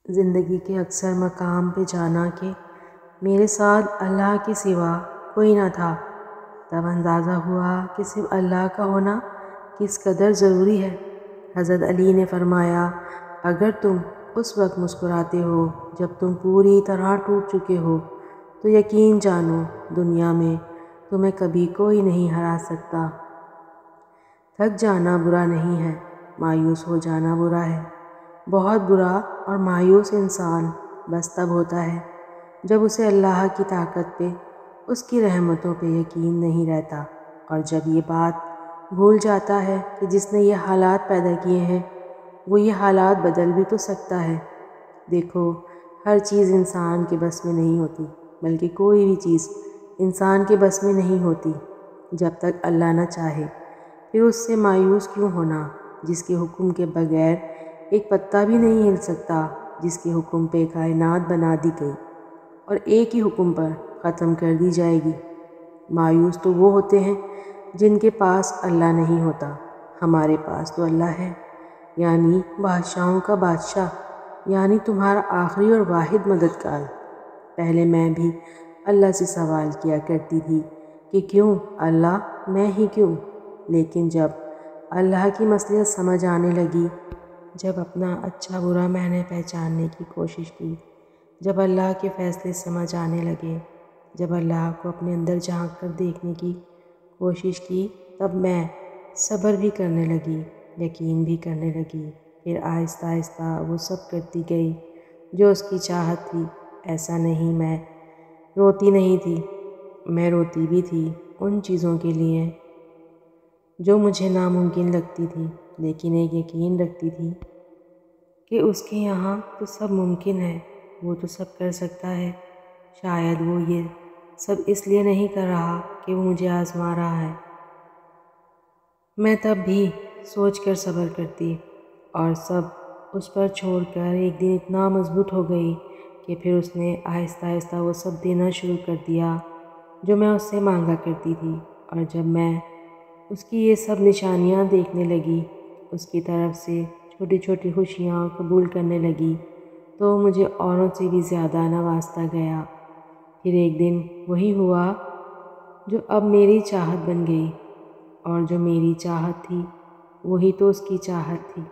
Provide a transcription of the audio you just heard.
زندگی کے اکثر مقام پہ جانا کہ میرے ساتھ اللہ کے سوا کوئی نہ تھا، تب اندازہ ہوا کہ صرف اللہ کا ہونا کس قدر ضروری ہے۔ حضرت علی نے فرمایا، اگر تم اس وقت مسکراتے ہو جب تم پوری طرح ٹوٹ چکے ہو تو یقین جانو دنیا میں تمہیں کبھی کوئی نہیں ہرا سکتا۔ تھک جانا برا نہیں ہے، مایوس ہو جانا برا ہے۔ بہت برا اور مایوس انسان بس تب ہوتا ہے جب اسے اللہ کی طاقت پہ، اس کی رحمتوں پہ یقین نہیں رہتا، اور جب یہ بات بھول جاتا ہے کہ جس نے یہ حالات پیدا کیے ہیں وہ یہ حالات بدل بھی تو سکتا ہے۔ دیکھو، ہر چیز انسان کے بس میں نہیں ہوتی، بلکہ کوئی بھی چیز انسان کے بس میں نہیں ہوتی جب تک اللہ نہ چاہے۔ پھر اس سے مایوس کیوں ہونا جس کے حکم کے بغیر ایک پتا بھی نہیں ہل سکتا، جس کے حکم پہ کائنات بنا دی گئی اور ایک ہی حکم پر ختم کر دی جائے گی۔ مایوس تو وہ ہوتے ہیں جن کے پاس اللہ نہیں ہوتا۔ ہمارے پاس تو اللہ ہے، یعنی بادشاہوں کا بادشاہ، یعنی تمہارا آخری اور واحد مددگار۔ پہلے میں بھی اللہ سے سوال کیا کرتی تھی کہ کیوں اللہ، میں ہی کیوں؟ لیکن جب اللہ کی مصلحت سمجھ آنے لگی، جب اپنا اچھا برا میں نے پہچاننے کی کوشش کی، جب اللہ کے فیصلے سمجھ آنے لگے، جب اللہ کو اپنے اندر جھانک کر دیکھنے کی کوشش کی، تب میں صبر بھی کرنے لگی، یقین بھی کرنے لگی۔ پھر آہستہ آہستہ وہ سب کرتی گئی جو اس کی چاہت تھی۔ ایسا نہیں میں روتی نہیں تھی، میں روتی بھی تھی ان چیزوں کے لیے جو مجھے ناممکن لگتی تھی، لیکن ایک یقین رکھتی تھی کہ اس کے یہاں تو سب ممکن ہے، وہ تو سب کر سکتا ہے۔ شاید وہ یہ سب اس لیے نہیں کر رہا کہ وہ مجھے آزما رہا ہے۔ میں تب بھی سوچ کر صبر کرتی اور سب اس پر چھوڑ کر ایک دن اتنا مضبوط ہو گئی کہ پھر اس نے آہستہ آہستہ وہ سب دینا شروع کر دیا جو میں اس سے مانگا کرتی تھی۔ اور جب میں اس کی یہ سب نشانیاں دیکھنے لگی، اس کی طرف سے چھوٹی چھوٹی خوشیاں قبول کرنے لگی، تو مجھے اوروں سے بھی زیادہ نوازتا گیا۔ پھر ایک دن وہی ہوا جو اب میری چاہت بن گئی، اور جو میری چاہت تھی وہی تو اس کی چاہت تھی۔